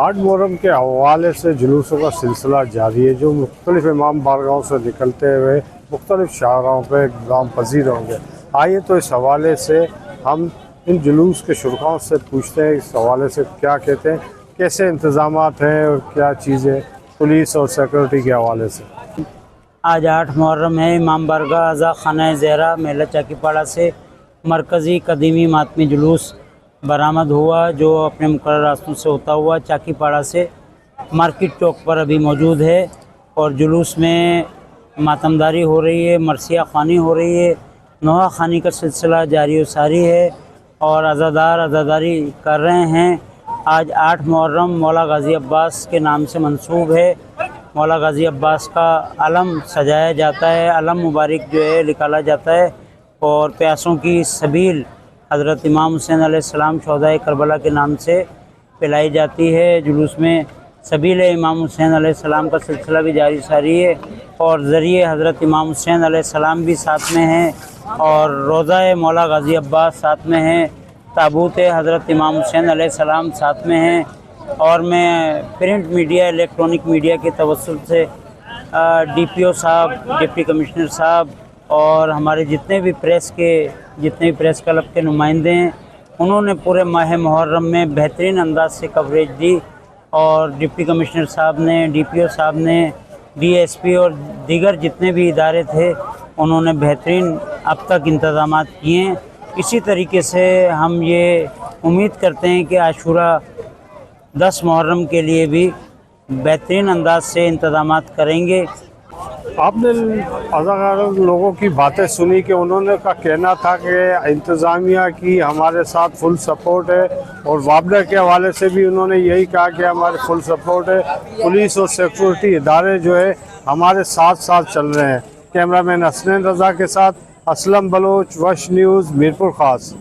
8 محرم کے حوالے سے جلوسوں کا سلسلہ جاری ہے جو مختلف امام بارگاہوں سے نکلتے ہوئے مختلف شاہراہوں پہ اقدام پذیر ہوں گے۔ آئیے تو اس حوالے سے ہم ان جلوس کے شرکاؤں سے پوچھتے ہیں اس حوالے سے کیا کہتے ہیں، کیسے انتظامات ہیں اور کیا چیزیں پولیس اور سیکورٹی کے حوالے سے۔ آج 8 محرم ہے۔ امام بارگاہ ازا خانہ زہرا میلہ چاکی پاڑا سے مرکزی قدیمی ماتمی جلوس برآمد ہوا، جو اپنے مقررہ راستوں سے ہوتا ہوا چاکی پاڑا سے مارکیٹ چوک پر ابھی موجود ہے، اور جلوس میں ماتمداری ہو رہی ہے، مرثیہ خوانی ہو رہی ہے، نوحہ خوانی کا سلسلہ جاری و ساری ہے، اور عزادار عزاداری کر رہے ہیں۔ آج 8 محرم مولا غازی عباس کے نام سے منسوب ہے۔ مولا غازی عباس کا علم سجایا جاتا ہے، علم مبارک جو ہے نکالا جاتا ہے، اور پیاسوں کی سبیل حضرت امام حسین علیہ السلام شہدائے کربلا کے نام سے پلائی جاتی ہے۔ جلوس میں سبیل امام حسین علیہ السلام کا سلسلہ بھی جاری ساری ہے، اور ذریعے حضرت امام حسین علیہ السلام بھی ساتھ میں ہیں، اور روضہ مولا غازی عباس ساتھ میں ہیں، تابوت حضرت امام حسین علیہ السلام ساتھ میں ہیں۔ اور میں پرنٹ میڈیا الیکٹرانک میڈیا کے توسط سے ڈی پی او صاحب، ڈپٹی کمشنر صاحب اور ہمارے جتنے بھی پریس کلب کے نمائندے ہیں، انہوں نے پورے ماہ محرم میں بہترین انداز سے کوریج دی، اور ڈپٹی کمشنر صاحب نے، ڈی پی او صاحب نے، ڈی ایس پی اور دیگر جتنے بھی ادارے تھے، انہوں نے بہترین اب تک انتظامات کیے ہیں۔ اسی طریقے سے ہم یہ امید کرتے ہیں کہ عاشورہ 10 محرم کے لیے بھی بہترین انداز سے انتظامات کریں گے۔ آپ نے ازاکار لوگوں کی باتیں سنی کہ انہوں نے کا کہنا تھا کہ انتظامیہ کی ہمارے ساتھ فل سپورٹ ہے، اور وابڈہ کے حوالے سے بھی انہوں نے یہی کہا کہ ہمارے فل سپورٹ ہے، پولیس اور سیکورٹی ادارے جو ہے ہمارے ساتھ چل رہے ہیں۔ کیمرہ مین حسنین رضا کے ساتھ اسلم بلوچ، وش نیوز، میرپور خاص۔